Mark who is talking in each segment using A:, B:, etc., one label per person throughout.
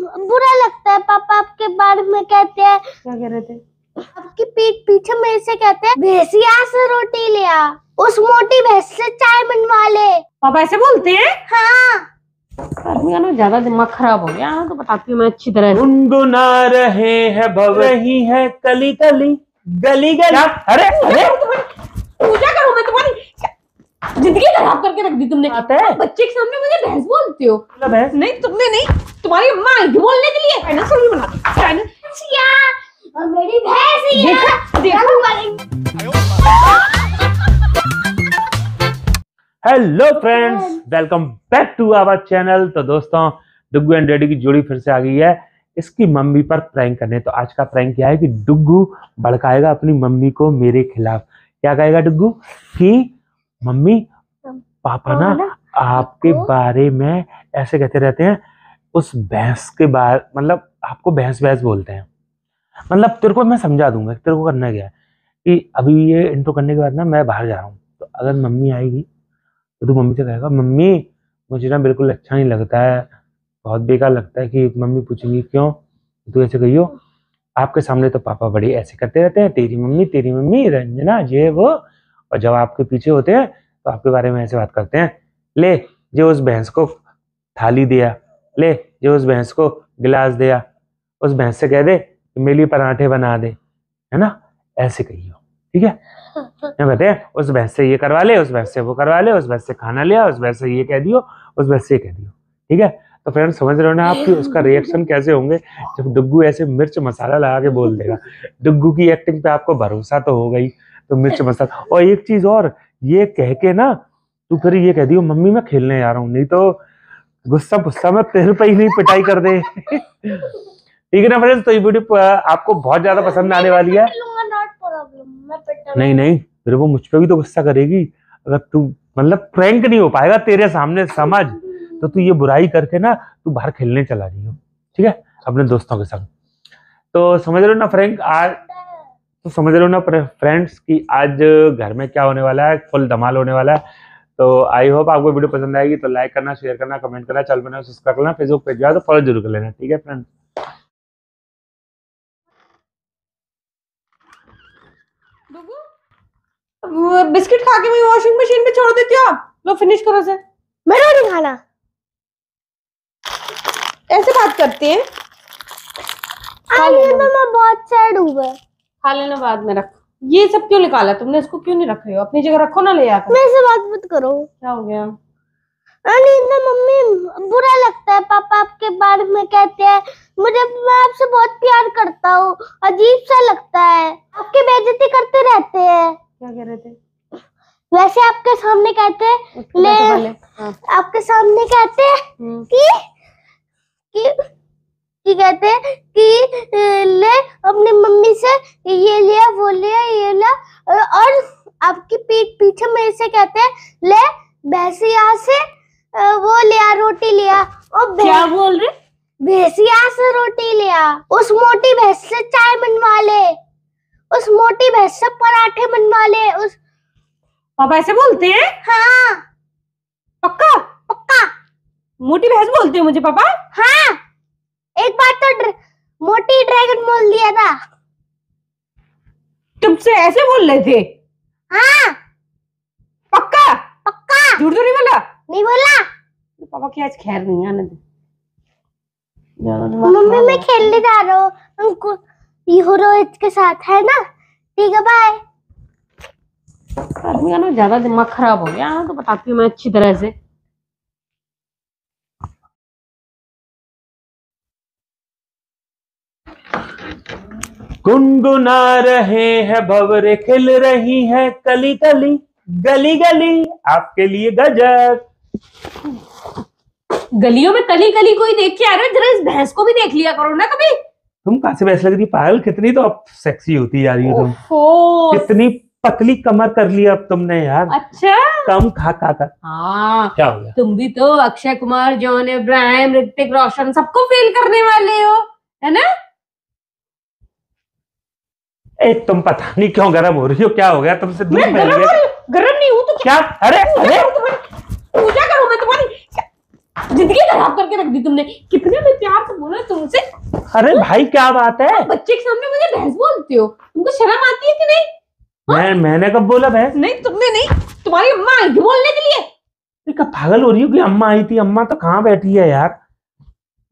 A: बुरा लगता है। पापा आपके बारे में कहते हैं।
B: क्या कह रहे थे?
A: आपकी पीठ पीछे मेरे से कहते हैं भैंसिया से रोटी ले आ, उस मोटी भैंस से चाय बनवा ले।
B: पापा ऐसे बोलते हैं?
A: हाँ।
B: आदमी का ना ज्यादा दिमाग खराब हो गया। तो बताती हूँ मैं अच्छी तरह से।
C: गुनगुना रहे हैं भव रही है कली कली गली गली। अरे अरे
B: पूजा करूँ मैं तुम्हारी? जिंदगी खराब करके रख दी तुमने।
C: आता है?
B: बच्चे के सामने मुझे भैंस बोलते हो?
C: भैंस
B: नहीं तुमने नहीं, तुम्हारी अम्मा आई थी बोलने के लिए। डायनासोर भी बनाती
A: और मेरी भैंस
C: hello friends, welcome back to our channel. तो दोस्तों, डुग्गू एंड डैडी की जोड़ी फिर से आ गई है इसकी मम्मी पर प्रैंक करने। तो आज का प्रैंक क्या है कि डुग्गू भड़काएगा अपनी मम्मी को मेरे खिलाफ। क्या कहेगा डुग्गू कि मम्मी पापा ना आपके बारे में ऐसे कहते रहते हैं, उस भैंस के बारे मतलब आपको भैंस भैंस बोलते हैं। मतलब तेरे को मैं समझा दूंगा तेरे को करना क्या है कि अभी ये इंट्रो करने के बाद ना मैं बाहर जा रहा हूँ। तो अगर मम्मी आएगी तो तू मम्मी से कहेगा मम्मी मुझे ना बिल्कुल अच्छा नहीं लगता है, बहुत बेकार लगता है। कि मम्मी पूछेंगी क्यों, तू ऐसे कहियो आपके सामने तो पापा बड़ी ऐसे करते रहते हैं, तेरी मम्मी रंजना ये वो, और जब आपके पीछे होते हैं तो आपके बारे में ऐसे बात करते हैं। ले जो उस भैंस को थाली दिया, ले जो उस भैंस को गिलास दिया, उस भैंस से कह दे मेरे लिए पराठे बना दे, है ना, ऐसे कहियो, ठीक है। क्या कहते हैं, उस भैंस से ये करवा ले, उस भैंस से वो करवा ले, उस भैंस से खाना लिया, उस भैंस से ये कह दियो, उस भैंस से ये कह दियो, ठीक है। तो फ्रेंड्स समझ रहे हो ना आप कि उसका रिएक्शन कैसे होंगे जब डुग्गू ऐसे मिर्च मसाला लगा के बोल देगा। डुग्गू की एक्टिंग पे आपको भरोसा तो हो गई, तो मिर्च मसाला। और एक चीज और, ये कह के ना तू फिर ये कह दियो मम्मी मैं खेलने जा रहा हूँ, नहीं तो गुस्सा में तेरे पे ही नहीं पिटाई कर दे। ठीक है ना फ्रेंड्स। तो ये वीडियो आपको बहुत ज्यादा पसंद आने वाली है। नहीं फिर वो मुझ पे भी तो गुस्सा करेगी अगर तू मतलब प्रैंक नहीं हो पाएगा तेरे सामने, समझ। तो तू ये बुराई करके ना तू बाहर खेलने चला रही हो, ठीक है, अपने दोस्तों के संग। तो समझ रहे हो ना फ्रेंक आज, तो समझ रहे हो ना फ्रेंड्स कि आज घर में क्या होने वाला है, फुल धमाल होने वाला है। तो आई होप आपको वीडियो पसंद आएगी। तो लाइक करना, शेयर करना, कमेंट करना, चैनल बनाना, सब्सक्राइब करना, फेसबुक पेज जाओ तो फॉलो जरूर कर लेना, ठीक है फ्रेंड्स।
B: बिस्किट खा के मैं वॉशिंग मशीन पे छोड़ देती हूँ। लो फिनिश करो से।
A: मेरा नहीं खाना।
B: ऐसे बात करती है।
A: मैं बहुत सैड हूँ।
B: खा लेना बाद में रख। ये सब क्यों निकाला तुमने? इसको क्यों नहीं रख रहे हो? अपनी जगह रखो ना, ले आकर।
A: मेरे से बात मत करो।
B: क्या हो गया?
A: ना मम्मी बुरा लगता है। पापा आपके बारे में कहते हैं मैं आपसे बहुत प्यार करता हूँ, अजीब सा लगता है। आपकी बेइज्जती करते रहते हैं।
B: क्या कह रहे थे?
A: वैसे आपके सामने कहते हैं ले, आपके सामने कहते हैं कि कहते हैं कि ले अपनी मम्मी से ये लिया वो लिया ये लिया, और आपकी पीठ पीछे मेरे से कहते हैं ले भैंसिया से वो लिया रोटी लिया। और
B: क्या बोल रहे?
A: भैंसिया से रोटी लिया, उस मोटी भैंस से चाय बनवा ले, उस मोटी भैंस से पराठे बनवा ले। उस
B: पापा ऐसे बोलते हैं?
A: हाँ।
B: पक्का?
A: पक्का
B: मोटी भैंस बोलते हो मुझे पापा?
A: हाँ, एक बार तो मोटी ड्रैगन बोल दिया था।
B: तुमसे ऐसे बोल रहे थे?
A: हाँ।
B: पक्का?
A: पक्का।
B: झूठ तो नहीं बोला?
A: नहीं बोला।
B: पापा की आज खैर नहीं, आने दे।
A: मम्मी मैं खेलने जा रहा हूँ उनको रोहित के साथ, है ना, ठीक है बाय।
B: आदमी का ना ज्यादा दिमाग खराब हो गया। तो बताती हूँ मैं अच्छी तरह से।
C: गुनगुना रहे हैं भंवरे खिल रही है कली कली गली गली आपके लिए गजब।
B: गलियों में कली कली कोई देख के आ रहा है? जरा इस भैंस को भी देख लिया करो ना कभी।
C: तुम कहाँ से भैंस लग रही पागल, कितनी तो अब सेक्सी होती जा रही हो तुम। कितनी पतली कमर कर लिया अब तुमने यार।
B: अच्छा,
C: कम खा कर।
B: हाँ,
C: क्या हो गया?
B: तुम भी तो अक्षय कुमार, जॉन अब्राहम, ऋतिक रोशन सबको फेल करने वाले हो, है ना?
C: तुम पता नहीं क्यों गरम हो रही हो, क्या हो गया तुमसे? दूध
B: गरम नहीं हूँ तो
C: क्या? अरे
B: पूजा करूँ मैं तुम्हारी? जिंदगी खराब करके रख दी तुमने। कितने मैं प्यार से बोला तुमसे।
C: अरे भाई क्या बात है?
B: बच्चे के सामने मुझे भैंस बोलते हो, तुमको शर्म आती है कि नहीं?
C: मैंने कब बोला भैंस?
B: नहीं तुमने नहीं, तुम्हारी अम्मा आई थी बोलने के लिए।
C: क्या पागल हो रही हो कि अम्मा आई थी? अम्मा तो कहाँ बैठी है यार?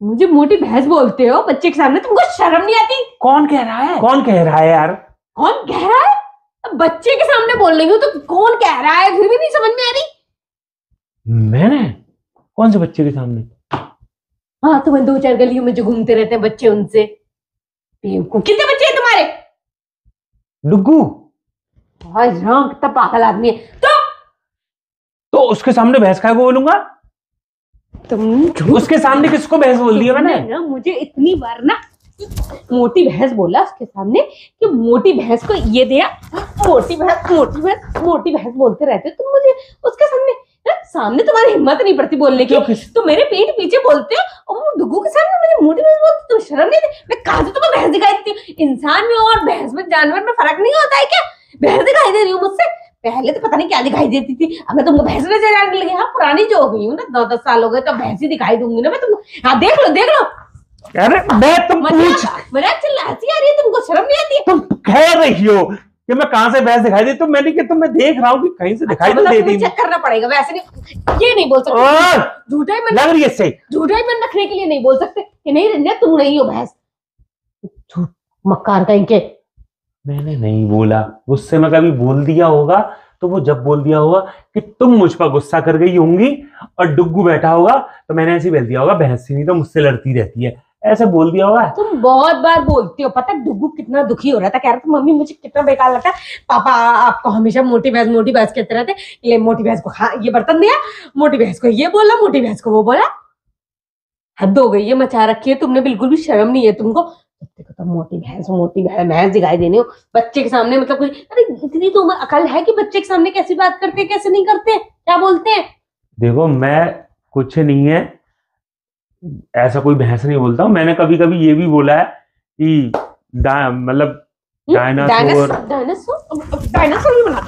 B: मुझे मोटी भैंस बोलते हो बच्चे के सामने, तुमको शर्म नहीं आती?
C: कौन कह रहा है? कौन कह रहा है यार?
B: कौन कह रहा है? अब बच्चे के सामने बोल रही हूँ तो कौन कह रहा है, फिर भी नहीं समझ में आ रही।
C: मैंने? कौन से बच्चे के सामने?
B: हाँ, तुम्हें 2-4 गलियों में जो घूमते रहते हैं बच्चे, उनसे। कितने बच्चे हैं तुम्हारे?
C: डुग्गू।
B: कितना पागल आदमी है।
C: तो उसके सामने भैंस खाए को बोलूंगा?
B: तुम
C: उसके सामने किसको भैंस बोल दिया मैंने?
B: ना मुझे इतनी बार ना मोटी भैंस बोला उसके सामने कि मोटी भैंस को ये दिया, मोटी भैंस मोटी भैंस मोटी भैंस बोलते रहते हो तुम मुझे उसके सामने। सामने तुम्हारी हिम्मत नहीं पड़ती बोलने की, तो मेरे पीठ पीछे बोलते हो और वो डुग्गू के सामने मुझे मोटी भैंस बोलते, तुम शर्म नहीं आती? मैं कहा तो तुम्हें भैंस दिखाई देती हूँ। इंसान में और भैंस में, जानवर में फर्क नहीं होता है क्या? भैंस दिखाई दे रही हूँ मुझसे? पहले तो पता नहीं क्या दिखाई देती थी, अब मैं तुमको भैंस नजर आने लगी। हाँ, पुरानी जो हो गई हूँ ना, 9-10 साल हो गए, तो भैंस ही दिखाई दूंगी ना मैं तुमको। हाँ, देख लो देख लो।
C: अरे मैं तुम पूछ,
B: मजाक चल हंसी आ रही है, तुमको शर्म नहीं आती है?
C: तुम कह रही हो कि मैं कहां से भैंस दिखाई दी? तो मैंने कि तो मैं देख रहा हूँ कि कहीं से दिखाई तो देती।
B: चेक करना पड़ेगा, वैसे नहीं, ये नहीं बोल सकते। झूठा ही मन
C: लग रही है सही,
B: झूठा ही मन रखने के लिए नहीं बोल सकते कि नहीं रंजना तुम नहीं हो भैंस। झूठ मक्कार कहीं के।
C: मैंने नहीं बोला। गुस्से में कभी बोल दिया होगा तो वो जब बोल दिया होगा कि तुम मुझ पर गुस्सा कर गई होंगी और डुग्गू बैठा होगा तो मैंने ऐसे बोल दिया होगा भैंस नहीं तो मुझसे लड़ती रहती है, ऐसे बोल दिया होगा।
B: तुम बहुत बार बोलती हो, पता डुग्गू कितना दुखी हो रहा था, कह रहा था मम्मी मुझे कितना बेकार लगता है, पापा आपको हमेशा मोटी भैंस कहते रहते, ये मोटी भैंस को ये बर्तन दिया, मोटी भैंस को ये बोला, मोटी भैंस को वो बोला। हद हो गई है, मचा रखी है तुमने, बिल्कुल भी शर्म नहीं है तुमको। तो मोटी भैंस दिखाई देनी हो बच्चे के सामने, मतलब कोई, अरे इतनी तो अकल है कि बच्चे के सामने कैसी बात करते हैं, कैसे नहीं करते, क्या बोलते हैं?
C: देखो मैं कुछ नहीं है, ऐसा कोई भैंस नहीं बोलता हूँ। मैंने कभी कभी ये भी बोला है कि मतलब
B: डायनासोर भी बना।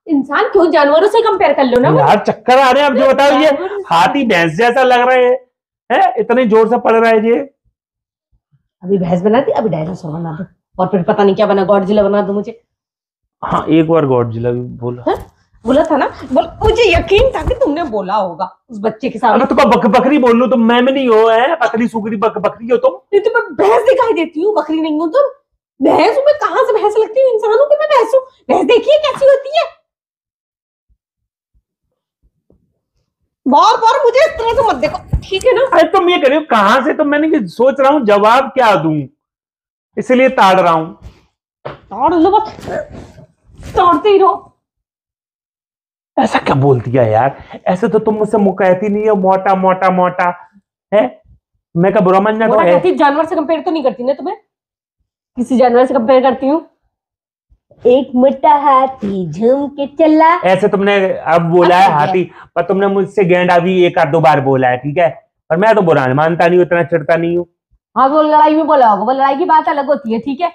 B: इंसान क्यों, जानवरों से कंपेयर कर लो ना।
C: यार चक्कर आ रहे हैं, अब जो बताओ ये हाथी भैंस जैसा लग रहे हैं, इतने जोर से पड़ रहा है ये।
B: अभी भैंस बना दी, अभी डायनासोर बना दो, और फिर पता नहीं क्या बना, गॉडजिला बना दो मुझे।
C: हाँ, एक बार गॉडजिला भी बोला।
B: बोला था ना, मुझे यकीन था कि तुमने बोला होगा उस बच्चे के सामने।
C: तो बकरी बोल लो तो मैं नहीं हो, है पतली सुकरी बकरी हो तुम।
B: नहीं तो मैं भैंस दिखाई देती हूँ, बकरी नहीं हूँ तुम। भैंस हूँ मैं, कहाँ से भैंस लगती हूँ? इंसानों की मैं भैंस हूँ। भैंस देखिए कैसी होती है, बार बार मुझे इस तरह से मत देखो, ठीक है ना?
C: अरे तुम ये करियो कहां से, तो मैंने सोच रहा हूँ जवाब क्या दूं, इसलिए ताड़ रहा हूँ।
B: ताड़ लो बस, ताड़ते ही रहो।
C: ऐसा क्या बोल दिया यार? ऐसे तो तुम मुझसे मुंह कहती नहीं है, मोटा मोटा मोटा है। मैं क्या बुरा मान जाता हूँ?
B: जानवर से कंपेयर तो नहीं करती ना तुम्हें, किसी जानवर से कंपेयर करती हूँ? एक मोटा हाथी झूम के चला,
C: ऐसे तुमने अब बोला है हाथी, पर तुमने मुझसे गेंडा भी 1-2 बार बोला है, ठीक है? पर मैं तो बुरा मानता नहीं, उतना चिढ़ता नहीं हूँ।
B: हाँ, वो लड़ाई में बोला होगा, वो लड़ाई की बात अलग होती है, ठीक है?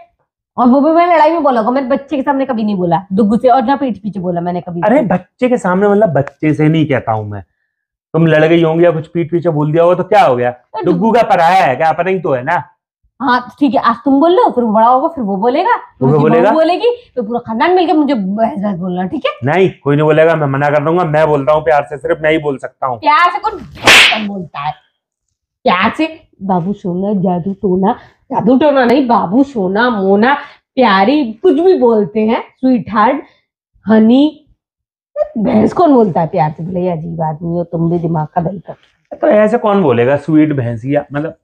B: और वो भी मैं लड़ाई में बोला होगा, मैंने बच्चे के सामने कभी नहीं बोला डुग्गू से, और ना पीठ पीछे बोला मैंने कभी।
C: अरे बच्चे के सामने मतलब बच्चे से नहीं कहता हूँ मैं। तुम लड़ गई होंगी या कुछ पीठ पीछे बोल दिया होगा तो क्या हो गया? डुग्गू का पराया है क्या? अपना ही तो है ना।
B: हाँ ठीक है, आज तुम बोल लो, फिर बड़ा होगा, फिर वो बोलेगा, बोलेगी, तो पूरा खानदान मिलकर मुझे भैंस बोलना, ठीक है?
C: नहीं, कोई नहीं बोलेगा, मैं मना कर दूंगा। मैं बोलता हूँ प्यार से, सिर्फ मैं ही बोल सकता हूँ।
B: प्यार से कौन बोलता है? प्यार से बाबू सोना, जादू टोना नहीं, बाबू सोना, मोना, प्यारी, कुछ भी बोलते हैं, स्वीट हार्ट, हनी। भैंस कौन बोलता है प्यार से? भले अजीब आदमी हो तुम भी, दिमाग का दही कर।
C: तो ऐसे कौन बोलेगा स्वीट भैंसिया? मतलब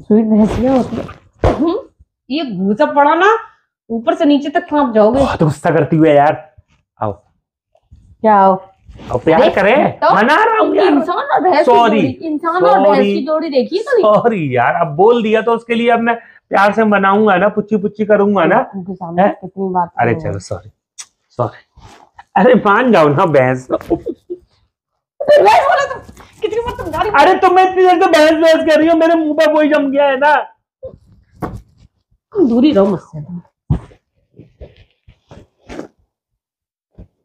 B: स्वीट भैंसिया होती है। ये घूसा पड़ा ना ऊपर से नीचे तक कांप जाओगे।
C: बहुत गुस्सा करती हुई यार। आओ
B: क्या आओ?
C: प्यार करें,
B: तो
C: मना रहा हूँ यार।
B: इंसान और भैंस की जोड़ी देखी तो नहीं?
C: सॉरी यार, अब बोल दिया तो उसके लिए अब मैं प्यार से मनाऊंगा ना, पुच्ची पुच्ची करूंगा ना।
B: कितनी बात।
C: अरे चलो सॉरी। अरे मान जाओ ना भैंस।
B: कितनी बार समझा रही?
C: अरे तुम इतनी देर से बहस कर रही हो, मेरे मुंह पर वही जम गया है ना।
B: दूरी रहो मुझसे।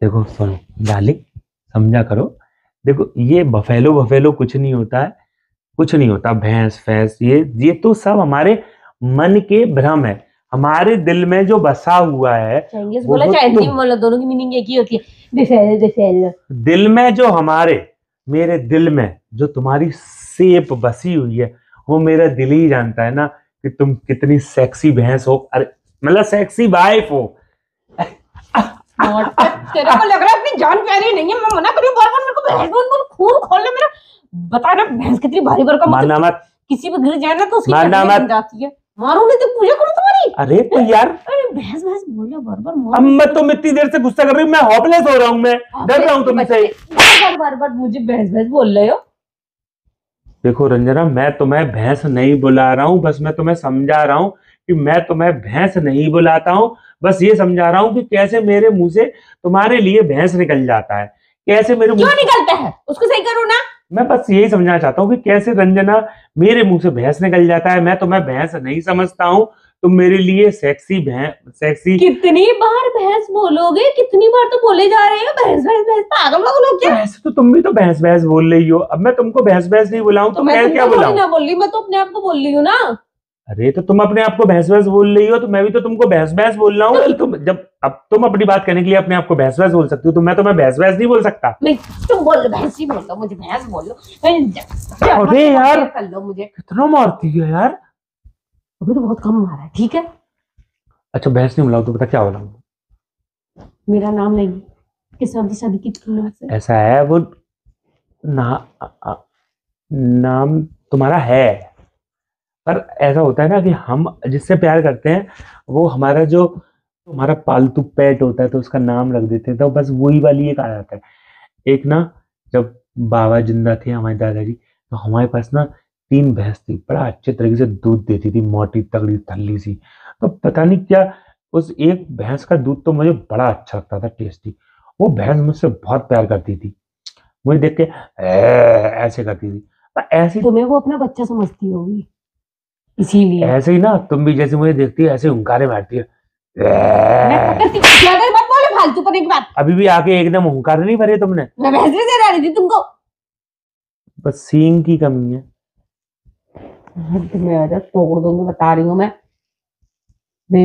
C: देखो सुनो डार्लिंग, समझा करो, देखो ये बफेलो बफेलो कुछ नहीं होता है, कुछ नहीं होता। भैंस फैंस ये तो सब हमारे मन के भ्रम है, हमारे दिल में जो बसा हुआ है।
B: इंग्लिश
C: वो
B: बोला
C: तो
B: चाहे हिंदी में बोला, दोनों की मीनिंग एक ही होती है। Baffle baffle.
C: दिल में जो मेरे दिल में जो तुम्हारी सेप बसी हुई है, वो मेरा दिल ही जानता है ना कि तुम कितनी सेक्सी भैंस हो, अरे मतलब सेक्सी वाइफ हो।
B: तेरे को लग रहा है अपनी जान प्यारी नहीं है, मैं मना करी बार-बार, मेरे को भैंस बोल खून खोल ले मेरा। बता ना भैंस कितनी भारी भरकम,
C: मानना मत,
B: किसी पे गिर जाए ना तो उसकी
C: मानना
B: हड्डियां
C: मत।
B: बन जाती है। मारो नहीं तो पूजा करो तुम्हारी।
C: अरे तो यार
B: अरे भैंस भैंस बोल रहा बार-बार।
C: अब मैं तुम इतनी देर से गुस्सा कर रही हूँ, मैं होपलेस हो रहा हूँ, मैं डर रहा हूँ तुमसे।
B: बार-बार मुझे भैंस भैंस बोल रहे हो।
C: देखो रंजना, मैं तुम्हें भैंस नहीं बुला रहा हूँ, बस मैं तुम्हें समझा रहा हूँ कि मैं तुम्हें भैंस नहीं बुलाता हूँ। बस ये समझा रहा हूँ कि कैसे मेरे मुंह से तुम्हारे लिए भैंस निकल जाता है, कैसे मेरे
B: क्यों
C: मुंह
B: निकलता है उसको सही करो ना।
C: मैं बस यही समझना चाहता हूँ कि कैसे रंजना मेरे मुंह से भैंस निकल जाता है। मैं तुम्हें भैंस नहीं समझता हूँ, तुम मेरे लिए सेक्सी सेक्सी।
B: कितनी बार भैंस बोलोगे, कितनी बार तो बोले जा रहे हो भैंस भैंस भैंस, पागल लोग लोग क्या।
C: ऐसे तो तुम भी तो भैंस भैंस बोल रही हो, अब मैं तुमको भैंस भैंस नहीं बुलाऊं तो
B: मैं
C: मैं क्या
B: तुमको थोड़ी
C: बुलाऊं?
B: ना बोल रही, मैं तो अपने आप को बोल रही हूँ ना।
C: अरे तो तुम अपने आप को भैंस भैंस बोल रही हो, तो मैं भी तो तुमको भैंस भैंस बोल रहा हूँ। तुम जब अब तुम अपनी बात करने के लिए अपने आप को भैंस भैंस बोल सकती हो, तो मैं तुम्हें भैंस भैंस नहीं बोल सकता।
B: नहीं तुम बोल भैंस ही बोल लो, मुझे भैंस बोल लो।
C: अरे यार
B: कर लो मुझे।
C: कितना मारती है यार।
B: अभी तो बहुत कम मारा है, ठीक है।
C: अच्छा भैंस नहीं बुलाऊ तो बता क्या बुलाऊं?
B: मेरा नाम नहीं, किस नाम से शादी की तुमने?
C: ऐसा है वो नाम तुम्हारा है, पर ऐसा होता है ना कि हम जिससे प्यार करते हैं वो हमारा पालतू पेट होता है, तो उसका नाम रख देते हैं, तो बस वही वाली एक आ जाता है। एक ना जब बाबा जिंदा थे हमारे दादाजी, तो हमारे पास ना 3 भैंस थी, बड़ा अच्छे तरीके से दूध देती थी, मोटी तगड़ी थल्ली सी। तो पता नहीं क्या उस एक भैंस का दूध तो मुझे बड़ा अच्छा लगता था, टेस्टी। वो भैंस मुझसे बहुत प्यार करती थी, मुझे देख के ऐसे करती थी। पर ऐसी
B: तुम्हें वो अपना बच्चा समझती होगी, इसीलिए।
C: ऐसे ही ना तुम भी जैसे मुझे देखती है ऐसे हुंकारे मारती है।
B: मैं पकड़ती हूँ, अगर मत बोले फालतू पर एक बात।
C: अभी भी आके एकदम हुंकार नहीं भरे तुमने?
B: मैं भैंस नहीं दे रही थी तुमको।
C: बस सींग की कमी है।
B: तुम्हें अगर तोड़ दूंगी, बता रही हूँ मैं।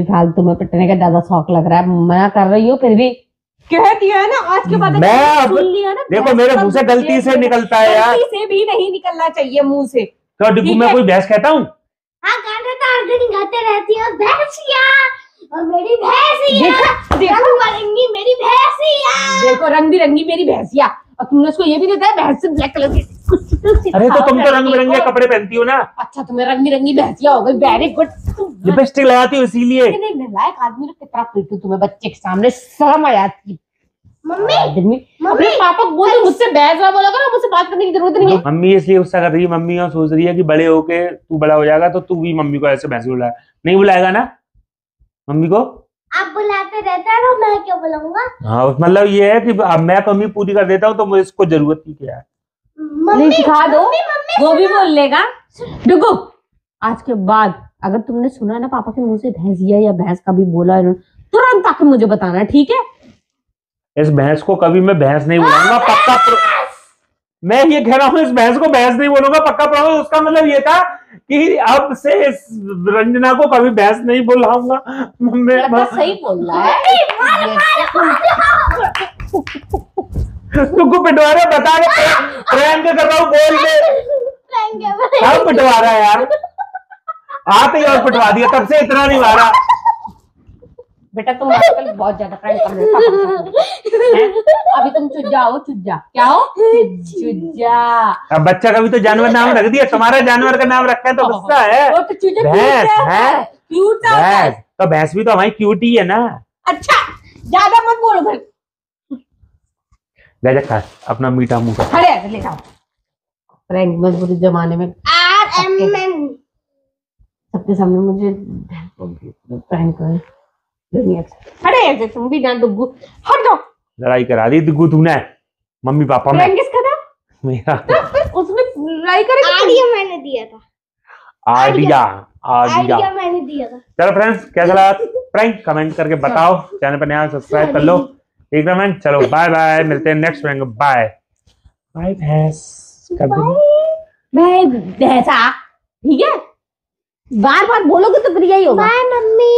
B: फालतू में पिटने का ज्यादा शौक लग रहा है, मना कर रही हूँ फिर भी कह दिया है ना। आज के बाद
C: मैं अब
B: सुन लिया ना,
C: देखो मेरे मुंह से गलती से निकलता है यार।
B: गलती से भी नहीं निकलना चाहिए मुंह से।
C: तो डिब्बू में कोई भैंस कहता हूँ?
A: हाँ गाना तो हर दिन गाते रहती हो, भैंसिया और मेरी भैंसिया, रंग बिरंगी मेरी भैंसिया।
B: देखो रंग बिरंगी मेरी भैंसिया, और तुमने उसको ये भी नहीं बताया भैंस से ब्लैक कलर की
C: अरे तो तुम तो रंग बिरंगे कपड़े पहनती हो ना।
B: अच्छा तुम्हें रंग बिरंगी भैंसिया हो गई, वेरी गुड।
C: लिपस्टिक लगाती हो इसीलिए।
B: नहीं नालायक आदमी ने कितना पीटू तुम्हें बच्चे के सामने, शर्म आ जाती।
A: मम्मी
B: अपने पापा को बोल, मुझसे बहस ना बोला करो, मुझसे बात करने की जरूरत नहीं है।
C: मम्मी इसलिए गुस्सा कर रही है, मम्मी और सोच रही है कि बड़े होके तू बड़ा हो जाएगा तो तू भी मम्मी को ऐसे भैंस बुलाया नहीं बुलाएगा ना मम्मी को?
A: आप बुलाते रहते हो, मैं क्यों बुलाऊंगा?
C: हाँ मतलब ये है कि अब मैं कमी पूरी कर देता हूँ तो मुझे इसको जरूरत ही क्या है।
A: मम्मी
B: सिखा दो, वो भी बोल लेगा। रुको, आज के बाद अगर तुमने सुना ना पापा के मुंह से भैंसिया या भैंस का भी बोला है, तुरंत आके मुझे बताना, ठीक है?
C: इस भैंस को कभी मैं भैंस नहीं बुलाऊंगा, पक्का मैं ये कह रहा हूँ, इस भैंस को भैंस नहीं बोलूंगा, पक्का प्रॉमिस। उसका मतलब ये था कि अब से इस रंजना को कभी भैंस नहीं बुलाऊंगा।
B: लड़का सही बोल रहा है।
C: तुमको पिटवा रहा है, बता रहे प्रैंक कर रहा हूँ, बोल के सब पिटवा रहा है यार। आते ही और पिटवा दिया, तब से इतना नहीं मारा।
B: बेटा तुम आजकल बहुत ज्यादा प्रैंक कर रहे हो। अभी तुम चुप जाओ, चुप जा। क्या हो? चुप जा।
C: अब बच्चा का भी तो जानवर नाम रख दिया, तुम्हारा जानवर का नाम रखा है तो गुस्सा है।
B: वो तो चूजा
C: भैंस है,
B: क्यूट है।
C: तो भैंस भी तो हमारी क्यूट ही है ना।
B: अच्छा ज्यादा मत बोलो फिर।
C: ले जा खा अपना मीठा मुंह का।
B: अरे ले जाओ। प्रैंक में बुरे जमाने में
A: RMN
B: सबके सामने मुझे प्रैंक कर। अरे ऐसे तुम भी ना दुग्गू, हट जाओ।
C: लड़ाई करा दी दुग्गू तूने मम्मी पापा में।
B: प्रैंक किसका था?
C: मेरा।
B: उसने लड़ाई करी।
A: आइडिया मैंने दिया था,
C: आइडिया
A: मैंने दिया था।
C: चलो फ्रेंड्स, कैसा लगा प्रैंक कमेंट करके बताओ, चैनल पर नया सब्सक्राइब कर लो, ठीक है फ्रेंड। चलो बाय बाय, मिलते हैं नेक्स्ट प्रैंक, बाय। बाय भैंस कर दो।
B: मैं भैंसा, ठीक है, बार बार बोलोगे तो फिर यही होगा।
A: Bye mummy.